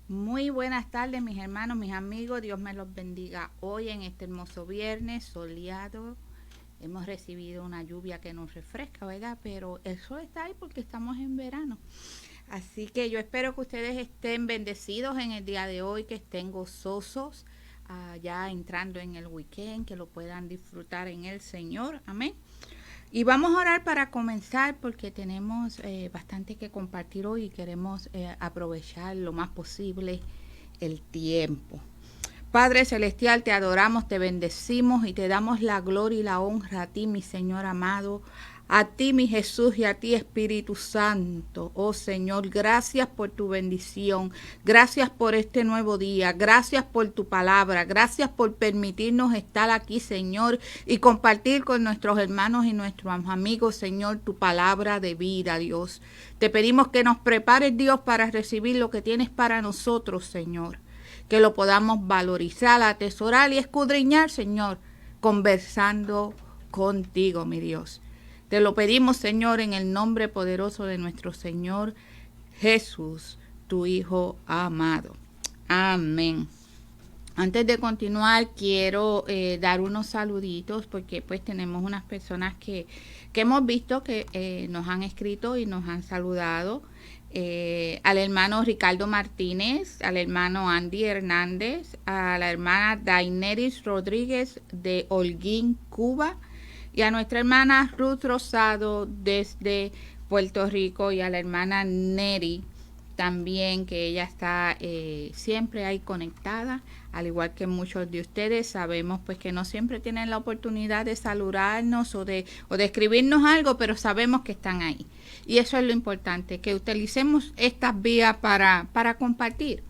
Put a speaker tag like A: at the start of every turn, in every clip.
A: Muy buenas tardes, mis hermanos, mis amigos. Dios me los bendiga hoy en este hermoso viernes soleado. Hemos recibido una lluvia que nos refresca, ¿verdad? Pero el sol está ahí porque estamos en verano. Así que yo espero que ustedes estén bendecidos en el día de hoy, que estén gozosos, ya entrando en el weekend, que lo puedan disfrutar en el Señor. Amén. Y vamos a orar para comenzar porque tenemos bastante que compartir hoy y queremos aprovechar lo más posible el tiempo. Padre Celestial, te adoramos, te bendecimos y te damos la gloria y la honra a ti, mi Señor amado, a ti, mi Jesús, y a ti, Espíritu Santo. Oh Señor, gracias por tu bendición, gracias por este nuevo día, gracias por tu palabra, gracias por permitirnos estar aquí, Señor, y compartir con nuestros hermanos y nuestros amigos, Señor, tu palabra de vida, Dios. Te pedimos que nos prepares, Dios, para recibir lo que tienes para nosotros, Señor. Que lo podamos valorizar, atesorar y escudriñar, Señor, conversando contigo, mi Dios. Te lo pedimos, Señor, en el nombre poderoso de nuestro Señor Jesús, tu Hijo amado. Amén. Antes de continuar, quiero dar unos saluditos porque pues tenemos unas personas que hemos visto que nos han escrito y nos han saludado. Al hermano Ricardo Martínez, al hermano Andy Hernández, a la hermana Daineris Rodríguez de Holguín, Cuba, y a nuestra hermana Ruth Rosado desde Puerto Rico, y a la hermana Neri también, que ella está siempre ahí conectada, al igual que muchos de ustedes. Sabemos pues que no siempre tienen la oportunidad de saludarnos o de escribirnos algo, pero sabemos que están ahí. Y eso es lo importante, que utilicemos estas vías para compartir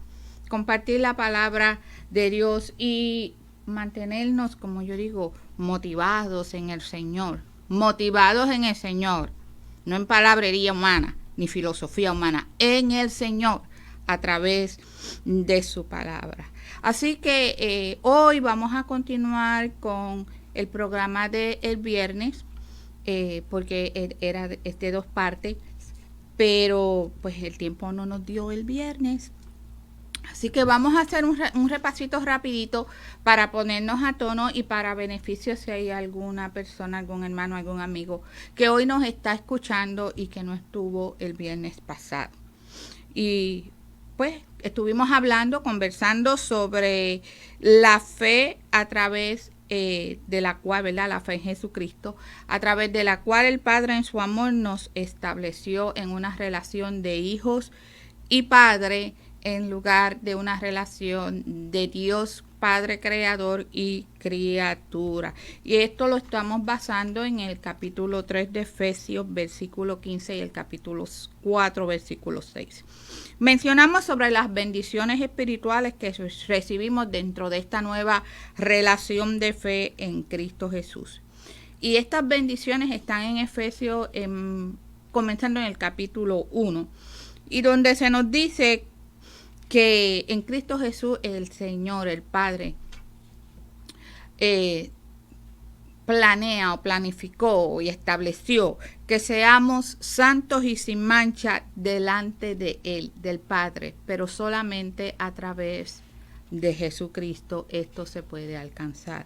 A: la palabra de Dios y mantenernos, como yo digo, motivados en el Señor, no en palabrería humana, ni filosofía humana, en el Señor, a través de su palabra. Así que hoy vamos a continuar con el programa del viernes, porque era de dos partes, pero pues el tiempo no nos dio el viernes. Así que vamos a hacer un repasito rapidito para ponernos a tono y para beneficio si hay alguna persona, algún hermano, algún amigo que hoy nos está escuchando y que no estuvo el viernes pasado. Y pues estuvimos conversando sobre la fe a través de la cual, ¿verdad? La fe en Jesucristo, a través de la cual el Padre en su amor nos estableció en una relación de hijos y padre, en lugar de una relación de Dios Padre Creador y criatura. Y esto lo estamos basando en el capítulo 3 de Efesios, versículo 15, y el capítulo 4, versículo 6. Mencionamos sobre las bendiciones espirituales que recibimos dentro de esta nueva relación de fe en Cristo Jesús. Y estas bendiciones están en Efesios, comenzando en el capítulo 1, y donde se nos dice que en Cristo Jesús el Señor, el Padre, planea o planificó y estableció que seamos santos y sin mancha delante de Él, del Padre, pero solamente a través de Jesucristo esto se puede alcanzar.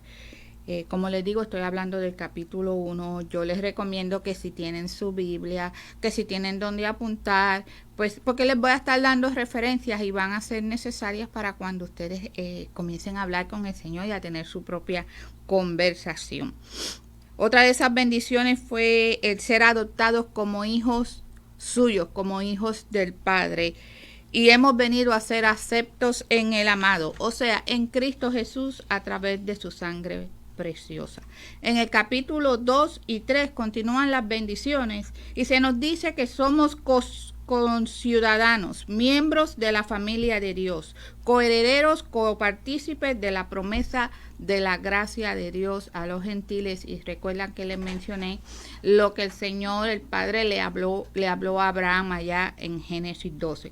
A: Como les digo, estoy hablando del capítulo 1. Yo les recomiendo que si tienen su Biblia, que si tienen donde apuntar, pues porque les voy a estar dando referencias y van a ser necesarias para cuando ustedes comiencen a hablar con el Señor y a tener su propia conversación. Otra de esas bendiciones fue el ser adoptados como hijos suyos, como hijos del Padre. Y hemos venido a ser aceptos en el amado, o sea, en Cristo Jesús a través de su sangre preciosa. En el capítulo 2 y 3 continúan las bendiciones y se nos dice que somos conciudadanos, miembros de la familia de Dios, coherederos, copartícipes de la promesa de la gracia de Dios a los gentiles. Y recuerdan que les mencioné lo que el Señor, el Padre, le habló a Abraham allá en Génesis 12.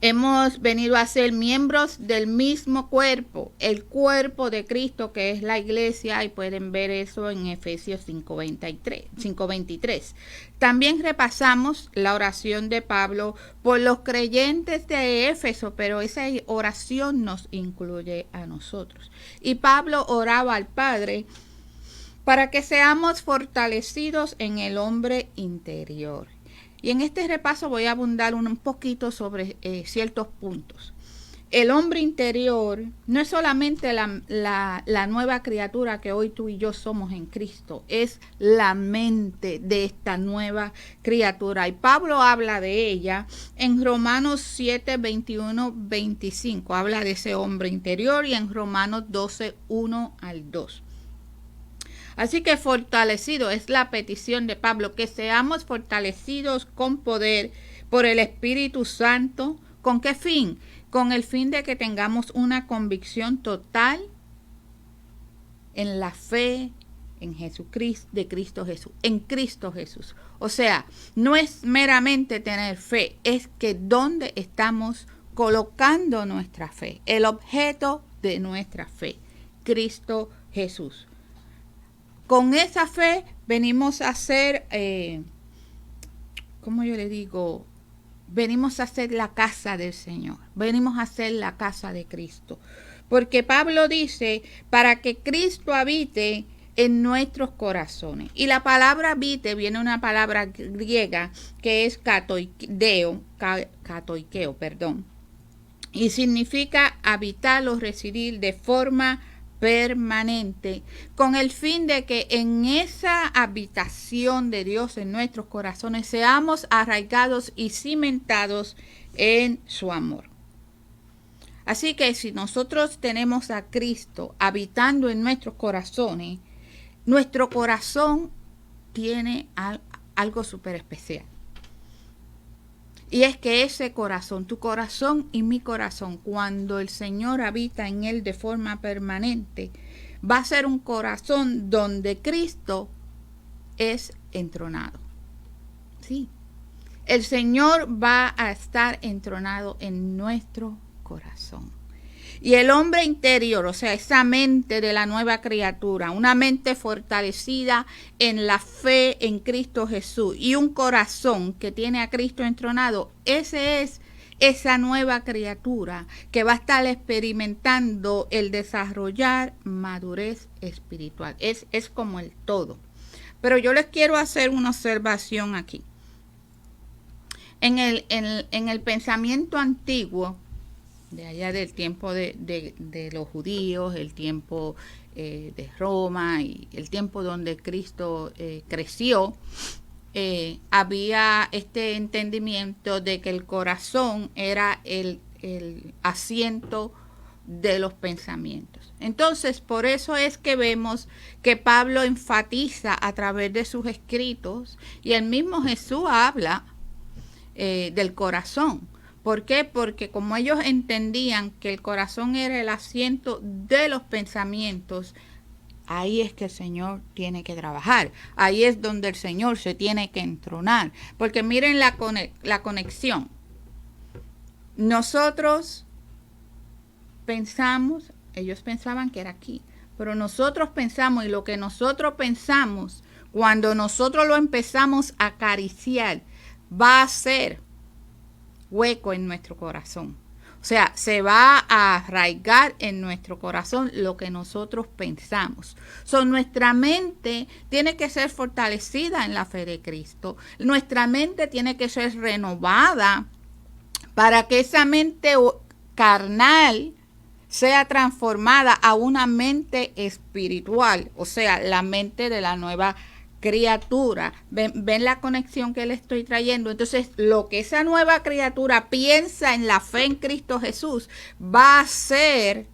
A: Hemos venido a ser miembros del mismo cuerpo, el cuerpo de Cristo que es la iglesia, y pueden ver eso en Efesios 5:23. También repasamos la oración de Pablo por los creyentes de Éfeso, pero esa oración nos incluye a nosotros. Y Pablo oraba al Padre para que seamos fortalecidos en el hombre interior. Y en este repaso voy a abundar un poquito sobre ciertos puntos. El hombre interior no es solamente la nueva criatura que hoy tú y yo somos en Cristo, es la mente de esta nueva criatura. Y Pablo habla de ella en Romanos 7:21-25. Habla de ese hombre interior, y en Romanos 12:1-2. Así que fortalecido es la petición de Pablo, que seamos fortalecidos con poder por el Espíritu Santo. ¿Con qué fin? Con el fin de que tengamos una convicción total en la fe en Jesucristo, de Cristo Jesús, en Cristo Jesús. O sea, no es meramente tener fe, es que dónde estamos colocando nuestra fe, el objeto de nuestra fe, Cristo Jesús. Con esa fe venimos a ser, ¿cómo yo le digo? Venimos a ser la casa del Señor. Venimos a ser la casa de Cristo. Porque Pablo dice, para que Cristo habite en nuestros corazones. Y la palabra habite viene de una palabra griega que es katoikeo, y significa habitar o residir de forma permanente, con el fin de que en esa habitación de Dios en nuestros corazones seamos arraigados y cimentados en su amor. Así que si nosotros tenemos a Cristo habitando en nuestros corazones, nuestro corazón tiene algo súper especial. Y es que ese corazón, tu corazón y mi corazón, cuando el Señor habita en él de forma permanente, va a ser un corazón donde Cristo es entronado. Sí, el Señor va a estar entronado en nuestro corazón. Y el hombre interior, o sea, esa mente de la nueva criatura, una mente fortalecida en la fe en Cristo Jesús y un corazón que tiene a Cristo entronado, ese es esa nueva criatura que va a estar experimentando el desarrollar madurez espiritual. Es como el todo. Pero yo les quiero hacer una observación aquí. En el pensamiento antiguo, de allá del tiempo de los judíos, el tiempo de Roma y el tiempo donde Cristo creció, había este entendimiento de que el corazón era el asiento de los pensamientos. Entonces, por eso es que vemos que Pablo enfatiza a través de sus escritos, y el mismo Jesús habla del corazón. ¿Por qué? Porque como ellos entendían que el corazón era el asiento de los pensamientos, ahí es que el Señor tiene que trabajar. Ahí es donde el Señor se tiene que entronar. Porque miren la conexión. Nosotros pensamos, ellos pensaban que era aquí, pero nosotros pensamos, y lo que nosotros pensamos, cuando nosotros lo empezamos a acariciar, va a ser hueco en nuestro corazón. O sea, se va a arraigar en nuestro corazón lo que nosotros pensamos. Nuestra mente tiene que ser fortalecida en la fe de Cristo. Nuestra mente tiene que ser renovada para que esa mente carnal sea transformada a una mente espiritual, o sea, la mente de la nueva criatura. ¿Ven la conexión que le estoy trayendo? Entonces, lo que esa nueva criatura piensa en la fe en Cristo Jesús va a ser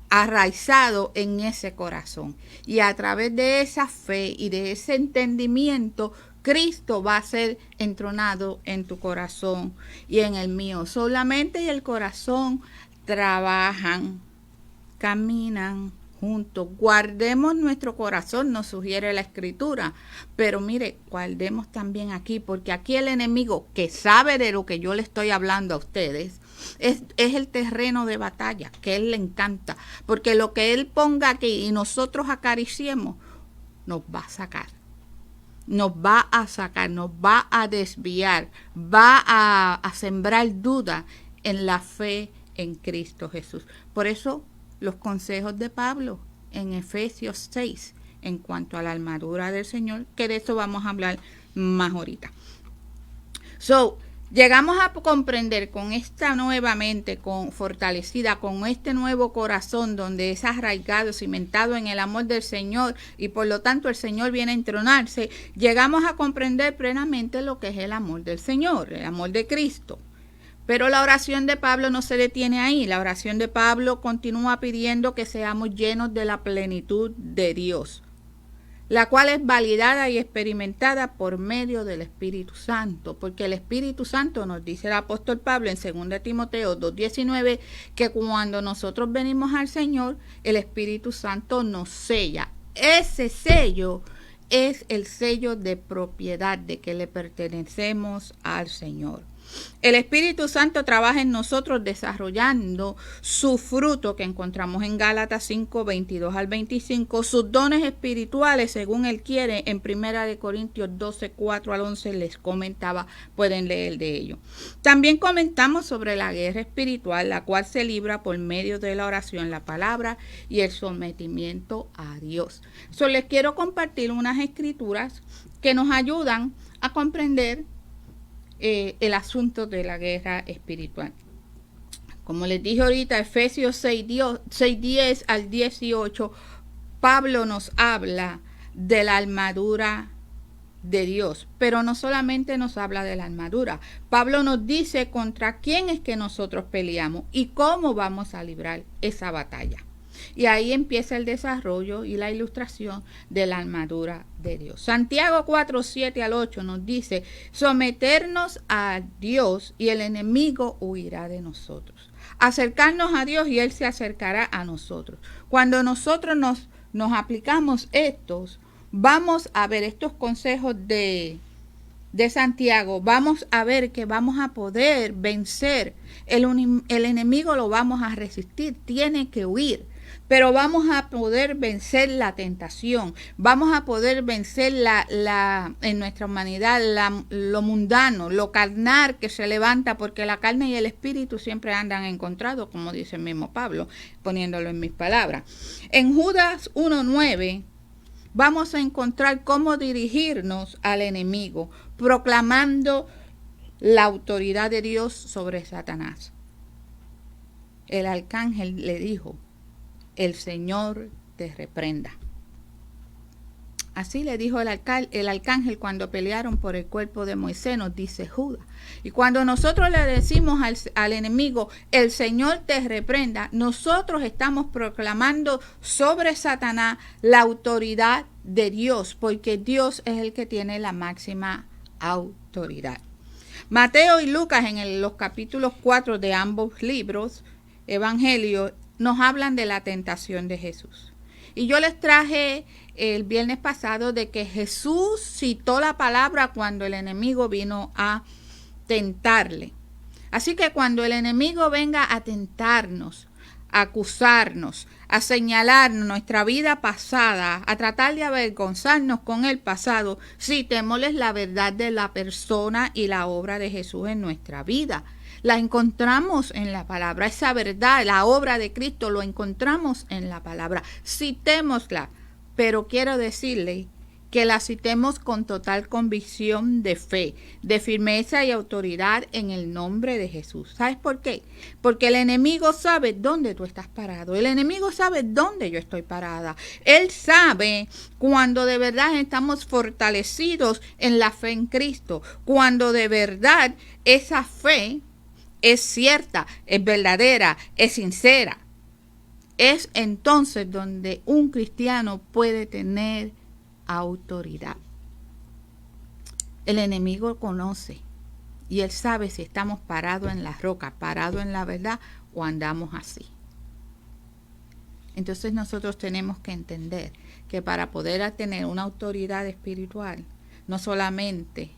A: arraizado en ese corazón. Y a través de esa fe y de ese entendimiento, Cristo va a ser entronado en tu corazón y en el mío. Solamente y el corazón trabajan, caminan juntos. Guardemos nuestro corazón, nos sugiere la Escritura. Pero mire, guardemos también aquí, porque aquí el enemigo, que sabe de lo que yo le estoy hablando a ustedes, es el terreno de batalla, que a él le encanta. Porque lo que él ponga aquí y nosotros acariciemos, nos va a sacar. Nos va a sacar, nos va a desviar, va a sembrar duda en la fe en Cristo Jesús. Por eso los consejos de Pablo en Efesios 6 en cuanto a la armadura del Señor, que de eso vamos a hablar más ahorita. Llegamos a comprender con esta nueva mente, con fortalecida, con este nuevo corazón donde es arraigado, cimentado en el amor del Señor y por lo tanto el Señor viene a entronarse, llegamos a comprender plenamente lo que es el amor del Señor, el amor de Cristo. Pero la oración de Pablo no se detiene ahí. La oración de Pablo continúa pidiendo que seamos llenos de la plenitud de Dios, la cual es validada y experimentada por medio del Espíritu Santo, porque el Espíritu Santo nos dice el apóstol Pablo en 2 Timoteo 2:19 que cuando nosotros venimos al Señor, el Espíritu Santo nos sella. Ese sello es el sello de propiedad de que le pertenecemos al Señor. El Espíritu Santo trabaja en nosotros desarrollando su fruto que encontramos en Gálatas 5:22 al 25, sus dones espirituales según Él quiere. En 1 Corintios 12:4 al 11 les comentaba, pueden leer de ello. También comentamos sobre la guerra espiritual, la cual se libra por medio de la oración, la palabra y el sometimiento a Dios. Les quiero compartir unas escrituras que nos ayudan a comprender el asunto de la guerra espiritual. Como les dije ahorita, Efesios 6:10 al 18, Pablo nos habla de la armadura de Dios, pero no solamente nos habla de la armadura. Pablo nos dice contra quién es que nosotros peleamos y cómo vamos a librar esa batalla. Y ahí empieza el desarrollo y la ilustración de la armadura de Dios. Santiago 4:7 al 8 nos dice, someternos a Dios y el enemigo huirá de nosotros. Acercarnos a Dios y Él se acercará a nosotros. Cuando nosotros nos aplicamos vamos a ver estos consejos de Santiago, vamos a ver que vamos a poder vencer. El enemigo lo vamos a resistir, tiene que huir. Pero vamos a poder vencer la tentación, vamos a poder vencer en nuestra humanidad lo mundano, lo carnal que se levanta, porque la carne y el espíritu siempre andan encontrados, como dice el mismo Pablo, poniéndolo en mis palabras. En Judas 1:9 vamos a encontrar cómo dirigirnos al enemigo, proclamando la autoridad de Dios sobre Satanás. El arcángel le dijo, el Señor te reprenda. Así le dijo el arcángel cuando pelearon por el cuerpo de Moisés, nos dice Judas. Y cuando nosotros le decimos al enemigo, el Señor te reprenda, nosotros estamos proclamando sobre Satanás la autoridad de Dios, porque Dios es el que tiene la máxima autoridad. Mateo y Lucas en los capítulos 4 de ambos libros, Evangelios, nos hablan de la tentación de Jesús. Y yo les traje el viernes pasado de que Jesús citó la palabra cuando el enemigo vino a tentarle. Así que cuando el enemigo venga a tentarnos, a acusarnos, a señalar nuestra vida pasada, a tratar de avergonzarnos con el pasado, citémosles la verdad de la persona y la obra de Jesús en nuestra vida. La encontramos en la palabra, esa verdad, la obra de Cristo lo encontramos en la palabra. Citémosla, pero quiero decirle que la citemos con total convicción de fe, de firmeza y autoridad en el nombre de Jesús. ¿Sabes por qué? Porque el enemigo sabe dónde tú estás parado. El enemigo sabe dónde yo estoy parada. Él sabe cuando de verdad estamos fortalecidos en la fe en Cristo, cuando de verdad esa fe es cierta, es verdadera, es sincera. Es entonces donde un cristiano puede tener autoridad. El enemigo conoce y él sabe si estamos parados en la roca, parados en la verdad o andamos así. Entonces nosotros tenemos que entender que para poder tener una autoridad espiritual, no solamente,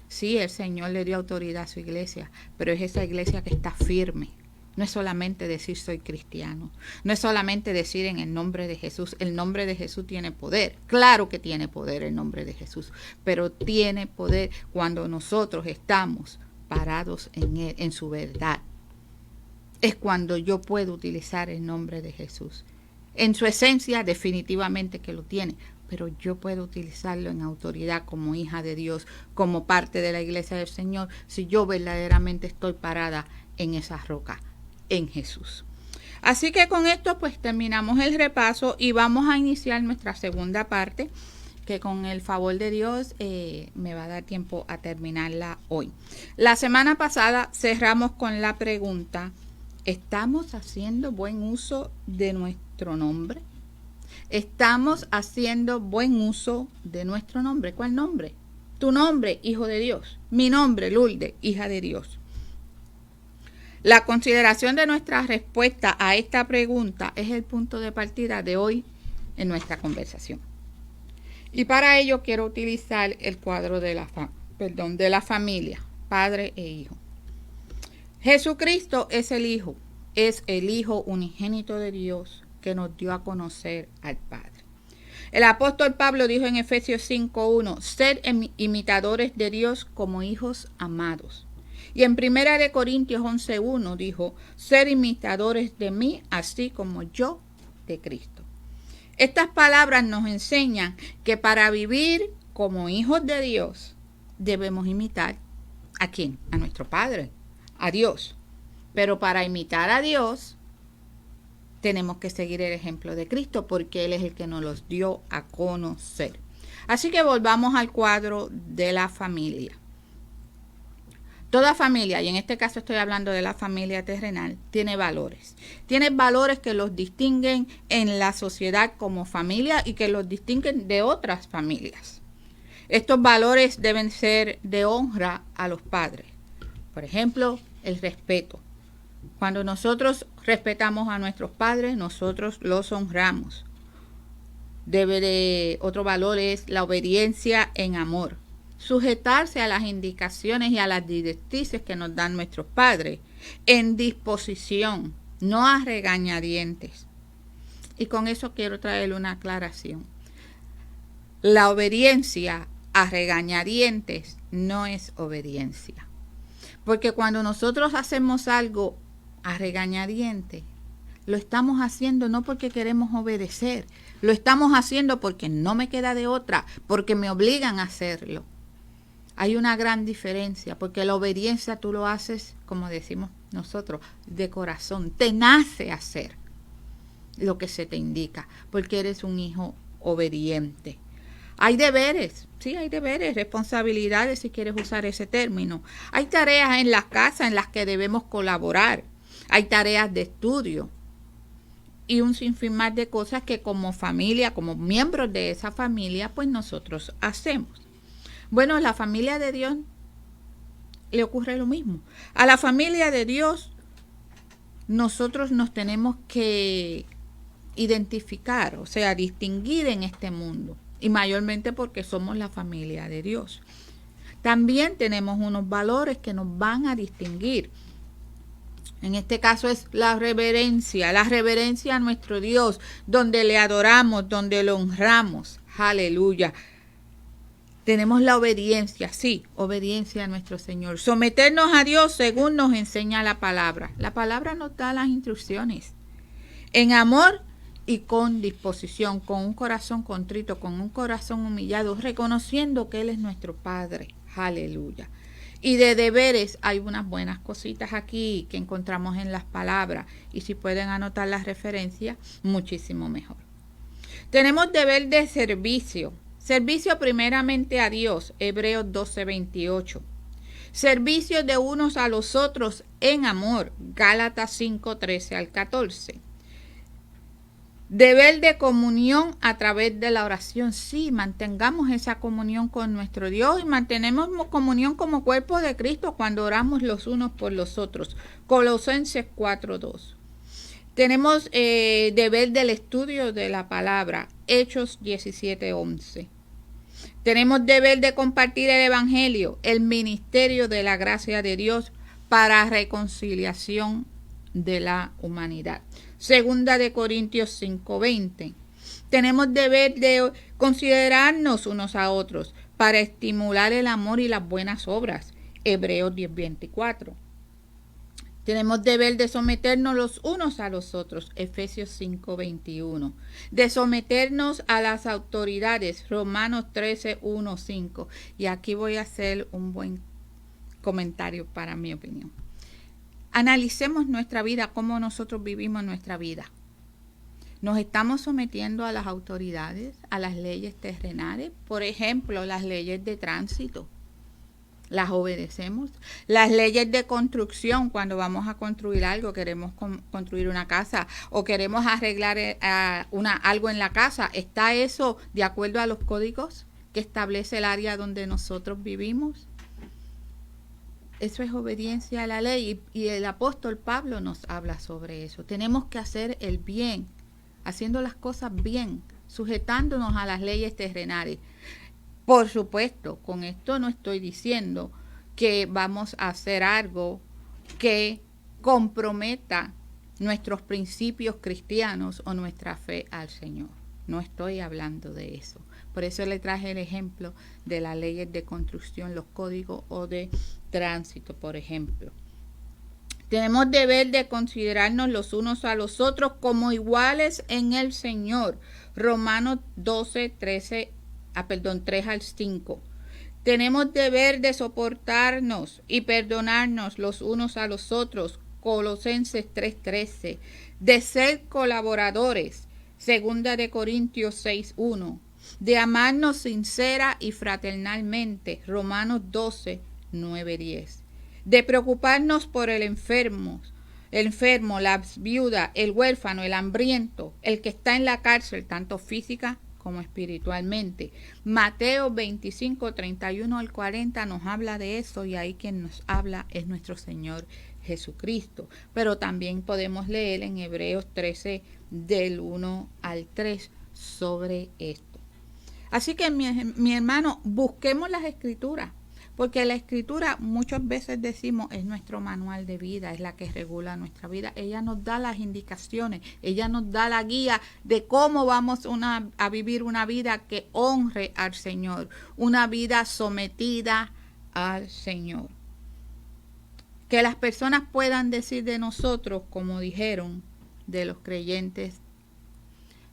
A: sí, el Señor le dio autoridad a su iglesia, pero es esa iglesia que está firme. No es solamente decir soy cristiano, no es solamente decir en el nombre de Jesús. El nombre de Jesús tiene poder, claro que tiene poder el nombre de Jesús, pero tiene poder cuando nosotros estamos parados en él, en su verdad. Es cuando yo puedo utilizar el nombre de Jesús. En su esencia definitivamente que lo tiene, pero yo puedo utilizarlo en autoridad como hija de Dios, como parte de la iglesia del Señor, si yo verdaderamente estoy parada en esa roca, en Jesús. Así que con esto pues terminamos el repaso y vamos a iniciar nuestra segunda parte, que con el favor de Dios me va a dar tiempo a terminarla hoy. La semana pasada cerramos con la pregunta: ¿estamos haciendo buen uso de nuestro nombre? ¿Estamos haciendo buen uso de nuestro nombre? ¿Cuál nombre? Tu nombre, hijo de Dios. Mi nombre, Lourdes, hija de Dios. La consideración de nuestra respuesta a esta pregunta es el punto de partida de hoy en nuestra conversación. Y para ello quiero utilizar el cuadro de la familia, padre e hijo. Jesucristo es el Hijo unigénito de Dios que nos dio a conocer al Padre. El apóstol Pablo dijo en Efesios 5:1, sed imitadores de Dios como hijos amados. Y en 1 Corintios 11:1 dijo, sed imitadores de mí, así como yo de Cristo. Estas palabras nos enseñan que para vivir como hijos de Dios debemos imitar ¿a quién? A nuestro Padre, a Dios. Pero para imitar a Dios tenemos que seguir el ejemplo de Cristo, porque Él es el que nos los dio a conocer. Así que volvamos al cuadro de la familia. Toda familia, y en este caso estoy hablando de la familia terrenal, tiene valores. Tiene valores que los distinguen en la sociedad como familia y que los distinguen de otras familias. Estos valores deben ser de honra a los padres. Por ejemplo, el respeto. Cuando nosotros respetamos a nuestros padres, nosotros los honramos. Otro valor es la obediencia en amor. Sujetarse a las indicaciones y a las directrices que nos dan nuestros padres, en disposición, no a regañadientes. Y con eso quiero traerle una aclaración. La obediencia a regañadientes no es obediencia. Porque cuando nosotros hacemos algo a regañadientes, lo estamos haciendo no porque queremos obedecer, lo estamos haciendo porque no me queda de otra, porque me obligan a hacerlo. Hay una gran diferencia, porque la obediencia tú lo haces, como decimos nosotros, de corazón. Te nace hacer lo que se te indica, porque eres un hijo obediente. Hay deberes, sí, hay deberes, responsabilidades, si quieres usar ese término. Hay tareas en las casas en las que debemos colaborar. Hay tareas de estudio y un sinfín más de cosas que como familia, como miembros de esa familia, pues nosotros hacemos. Bueno, a la familia de Dios le ocurre lo mismo. A la familia de Dios nosotros nos tenemos que identificar, o sea, distinguir en este mundo, y mayormente porque somos la familia de Dios. También tenemos unos valores que nos van a distinguir. En este caso es la reverencia a nuestro Dios, donde le adoramos, donde lo honramos. Aleluya. Tenemos la obediencia, sí, obediencia a nuestro Señor. Someternos a Dios según nos enseña la palabra. La palabra nos da las instrucciones. En amor y con disposición, con un corazón contrito, con un corazón humillado, reconociendo que Él es nuestro Padre. Aleluya. Y de deberes hay unas buenas cositas aquí que encontramos en las palabras. Y si pueden anotar las referencias, muchísimo mejor. Tenemos deber de servicio. Servicio primeramente a Dios, Hebreos 12:28. Servicio de unos a los otros en amor, Gálatas 5:13 al 14. Deber de comunión a través de la oración. Sí, mantengamos esa comunión con nuestro Dios y mantenemos comunión como cuerpo de Cristo cuando oramos los unos por los otros. Colosenses 4:2. Tenemos deber del estudio de la palabra, Hechos 17:11. Tenemos deber de compartir el Evangelio, el ministerio de la gracia de Dios para reconciliación de la humanidad. Segunda de Corintios 5:20. Tenemos deber de considerarnos unos a otros para estimular el amor y las buenas obras. Hebreos 10:24. Tenemos deber de someternos los unos a los otros, Efesios 5:21. De someternos a las autoridades, Romanos 13:1-5. Y aquí voy a hacer un buen comentario para mi opinión. Analicemos nuestra vida, cómo nosotros vivimos nuestra vida. Nos estamos sometiendo a las autoridades, a las leyes terrenales, por ejemplo, las leyes de tránsito. Las obedecemos. Las leyes de construcción, cuando vamos a construir algo, queremos construir una casa o queremos arreglar algo en la casa, ¿está eso de acuerdo a los códigos que establece el área donde nosotros vivimos? Eso es obediencia a la ley y el apóstol Pablo nos habla sobre eso. Tenemos que hacer el bien, haciendo las cosas bien, sujetándonos a las leyes terrenales. Por supuesto, con esto no estoy diciendo que vamos a hacer algo que comprometa nuestros principios cristianos o nuestra fe al Señor. No estoy hablando de eso. Por eso le traje el ejemplo de las leyes de construcción, los códigos o de tránsito, por ejemplo. Tenemos deber de considerarnos los unos a los otros como iguales en el Señor. Romanos 3-5. Tenemos deber de soportarnos y perdonarnos los unos a los otros. Colosenses 3:13. De ser colaboradores. Segunda de Corintios 6:1. De amarnos sincera y fraternalmente. Romanos 12:9-10. De preocuparnos por el enfermo, la viuda, el huérfano, el hambriento, el que está en la cárcel, tanto física como espiritualmente. Mateo 25:31-40 nos habla de eso y ahí quien nos habla es nuestro Señor Jesucristo. Pero también podemos leer en Hebreos 13 del 1 al 3 sobre esto. Así que mi hermano, busquemos las escrituras. Porque la escritura muchas veces decimos es nuestro manual de vida, es la que regula nuestra vida. Ella nos da las indicaciones, ella nos da la guía de cómo vamos a vivir una vida que honre al Señor, una vida sometida al Señor. Que las personas puedan decir de nosotros, como dijeron de los creyentes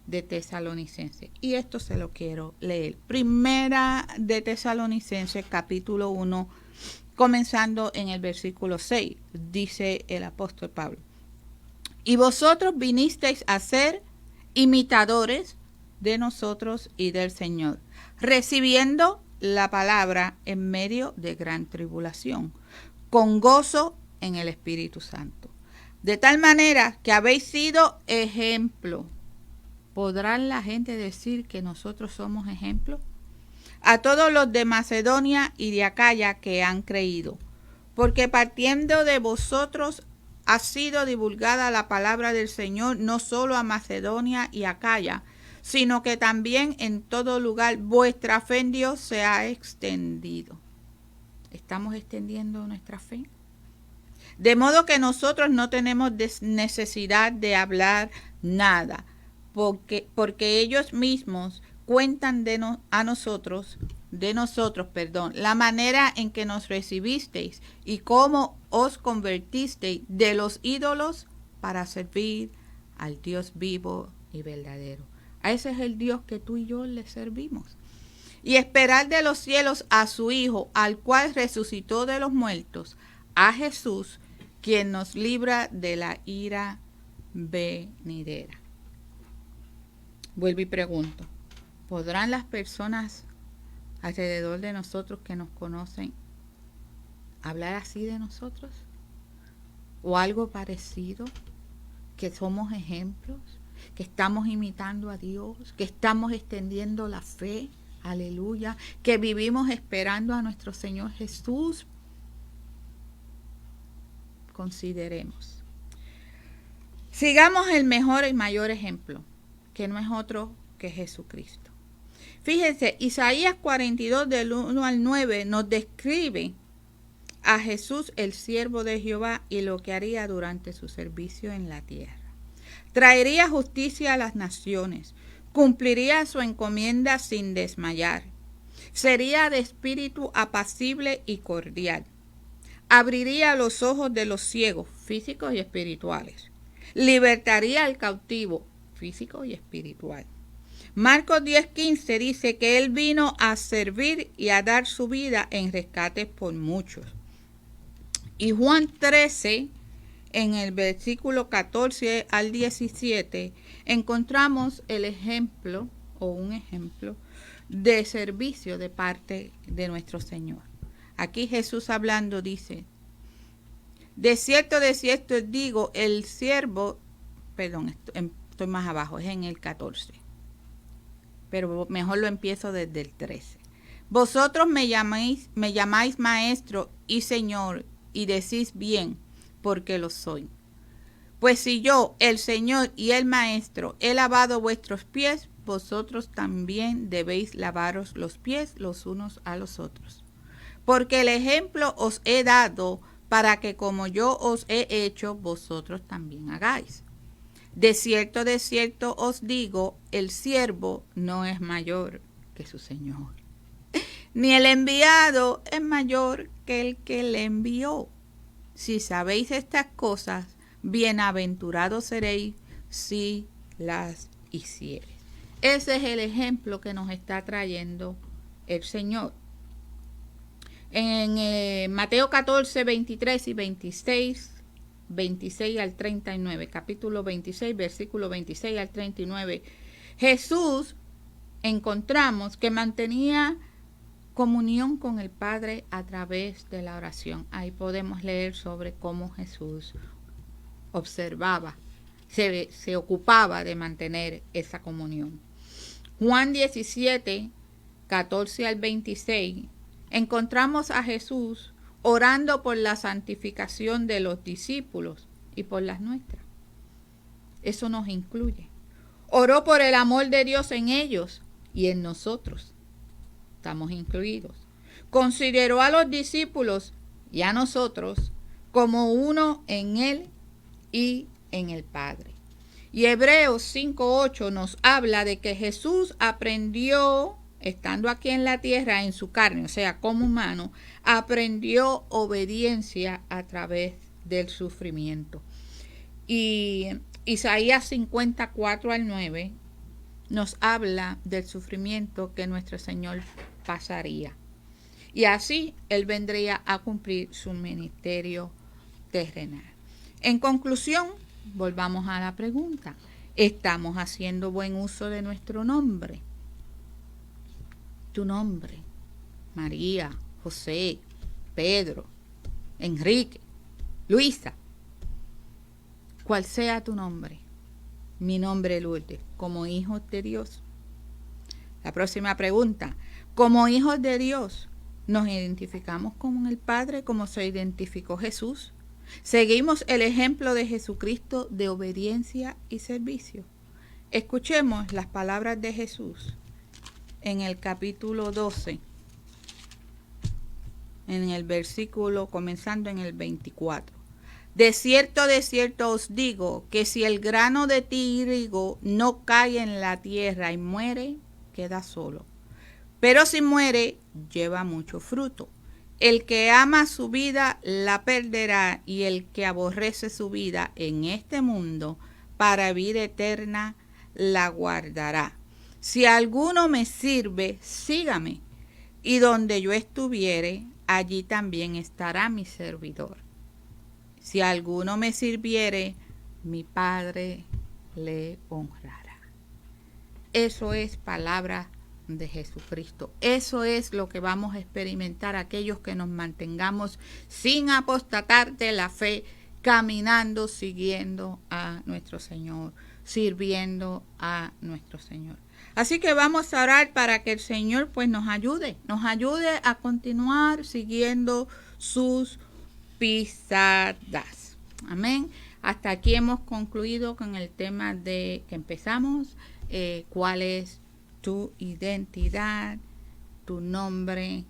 A: de Tesalonicenses. Y esto se lo quiero leer. Primera de Tesalonicenses, capítulo 1, comenzando en el versículo 6, dice el apóstol Pablo. Y vosotros vinisteis a ser imitadores de nosotros y del Señor, recibiendo la palabra en medio de gran tribulación, con gozo en el Espíritu Santo. De tal manera que habéis sido ejemplo. ¿Podrán la gente decir que nosotros somos ejemplo? A todos los de Macedonia y de Acaya que han creído, porque partiendo de vosotros ha sido divulgada la palabra del Señor no solo a Macedonia y Acaya, sino que también en todo lugar vuestra fe en Dios se ha extendido. ¿Estamos extendiendo nuestra fe? De modo que nosotros no tenemos necesidad de hablar nada, porque ellos mismos cuentan de nosotros, la manera en que nos recibisteis y cómo os convertisteis de los ídolos para servir al Dios vivo y verdadero. A ese es el Dios que tú y yo le servimos. Y esperar de los cielos a su Hijo, al cual resucitó de los muertos, a Jesús, quien nos libra de la ira venidera. Vuelvo y pregunto, ¿podrán las personas alrededor de nosotros que nos conocen hablar así de nosotros? ¿O algo parecido? ¿Que somos ejemplos? ¿Que estamos imitando a Dios? ¿Que estamos extendiendo la fe? Aleluya. ¿Que vivimos esperando a nuestro Señor Jesús? Consideremos. Sigamos el mejor y mayor ejemplo, que no es otro que Jesucristo. Fíjense, Isaías 42 del 1 al 9 nos describe a Jesús, el siervo de Jehová, y lo que haría durante su servicio en la tierra. Traería justicia a las naciones, cumpliría su encomienda sin desmayar, sería de espíritu apacible y cordial, abriría los ojos de los ciegos, físicos y espirituales, libertaría al cautivo, físico y espiritual. Marcos 10:15 dice que Él vino a servir y a dar su vida en rescate por muchos. Y Juan 13, en el versículo 14 al 17, encontramos el ejemplo o un ejemplo de servicio de parte de nuestro Señor. Aquí Jesús hablando dice, de cierto os digo, el siervo, estoy más abajo, es en el 14, pero mejor lo empiezo desde el 13. Vosotros me llamáis maestro y Señor, y decís bien, porque lo soy. Pues si yo, el Señor y el Maestro, he lavado vuestros pies, vosotros también debéis lavaros los pies los unos a los otros. Porque el ejemplo os he dado para que como yo os he hecho, vosotros también hagáis. De cierto os digo, el siervo no es mayor que su Señor, ni el enviado es mayor que el que le envió. Si sabéis estas cosas, bienaventurados seréis si las hiciereis. Ese es el ejemplo que nos está trayendo el Señor. En Mateo 14, 23 y 26 al 39, capítulo 26, versículo 26 al 39, Jesús encontramos que mantenía comunión con el Padre a través de la oración. Ahí podemos leer sobre cómo Jesús observaba, se ocupaba de mantener esa comunión. Juan 17, 14 al 26, encontramos a Jesús orando por la santificación de los discípulos y por las nuestras. Eso nos incluye. Oró por el amor de Dios en ellos y en nosotros. Estamos incluidos. Consideró a los discípulos y a nosotros como uno en Él y en el Padre. Y Hebreos 5:8 nos habla de que Jesús aprendió, estando aquí en la tierra, en su carne, o sea, como humano, aprendió obediencia a través del sufrimiento. Y Isaías 54 al 9 nos habla del sufrimiento que nuestro Señor pasaría. Y así Él vendría a cumplir su ministerio terrenal. En conclusión, volvamos a la pregunta. ¿Estamos haciendo buen uso de nuestro nombre? Tu nombre, María, José, Pedro, Enrique, Luisa, cual sea tu nombre. Mi nombre es Lourdes, como hijos de Dios. La próxima pregunta. Como hijos de Dios, ¿nos identificamos con el Padre como se identificó Jesús? ¿Seguimos el ejemplo de Jesucristo de obediencia y servicio? Escuchemos las palabras de Jesús en el capítulo 12, en el versículo comenzando en el 24. De cierto os digo que si el grano de trigo no cae en la tierra y muere, queda solo. Pero si muere, lleva mucho fruto. El que ama su vida la perderá, y el que aborrece su vida en este mundo para vida eterna la guardará. Si alguno me sirve, sígame, y donde yo estuviere, allí también estará mi servidor. Si alguno me sirviere, mi Padre le honrará. Eso es palabra de Jesucristo. Eso es lo que vamos a experimentar aquellos que nos mantengamos sin apostatar de la fe, caminando, siguiendo a nuestro Señor, sirviendo a nuestro Señor. Así que vamos a orar para que el Señor pues nos ayude a continuar siguiendo sus pisadas. Amén. Hasta aquí hemos concluido con el tema de que empezamos, cuál es tu identidad, tu nombre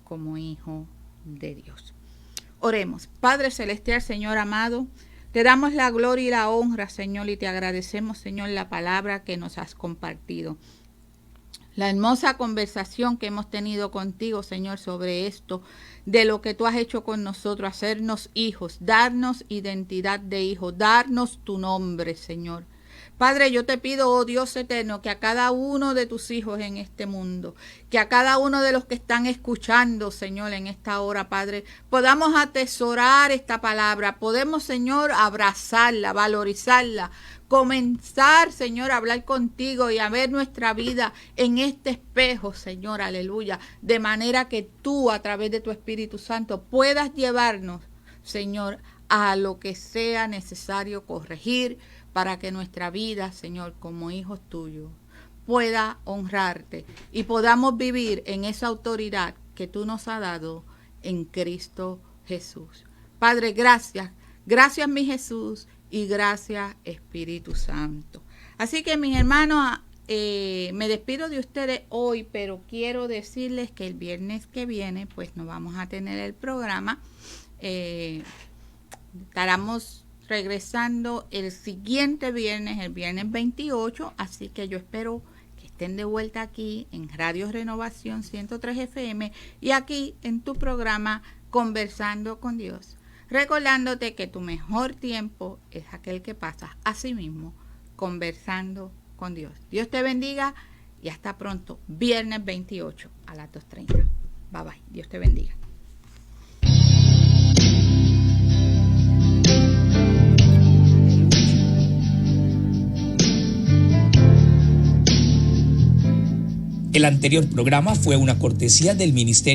A: como hijo de Dios. Oremos. Padre celestial, Señor amado, te damos la gloria y la honra, Señor, y te agradecemos, Señor, la palabra que nos has compartido. La hermosa conversación que hemos tenido contigo, Señor, sobre esto, de lo que tú has hecho con nosotros, hacernos hijos, darnos identidad de hijo, darnos tu nombre, Señor. Padre, yo te pido, oh Dios eterno, que a cada uno de tus hijos en este mundo, que a cada uno de los que están escuchando, Señor, en esta hora, Padre, podamos atesorar esta palabra, podemos, Señor, abrazarla, valorizarla, comenzar, Señor, a hablar contigo y a ver nuestra vida en este espejo, Señor, aleluya, de manera que tú, a través de tu Espíritu Santo, puedas llevarnos, Señor, a lo que sea necesario corregir, para que nuestra vida, Señor, como hijos tuyos, pueda honrarte y podamos vivir en esa autoridad que tú nos has dado en Cristo Jesús. Padre, gracias. Gracias, mi Jesús, y gracias, Espíritu Santo. Así que, mis hermanos, me despido de ustedes hoy, pero quiero decirles que el viernes que viene, pues, no vamos a tener el programa. Estaremos regresando el siguiente viernes, el viernes 28, así que yo espero que estén de vuelta aquí en Radio Renovación 103 FM y aquí en tu programa Conversando con Dios, recordándote que tu mejor tiempo es aquel que pasas así mismo, conversando con Dios. Dios te bendiga y hasta pronto, viernes 28 a las 2:30. Bye bye, Dios te bendiga.
B: El anterior programa fue una cortesía del Ministerio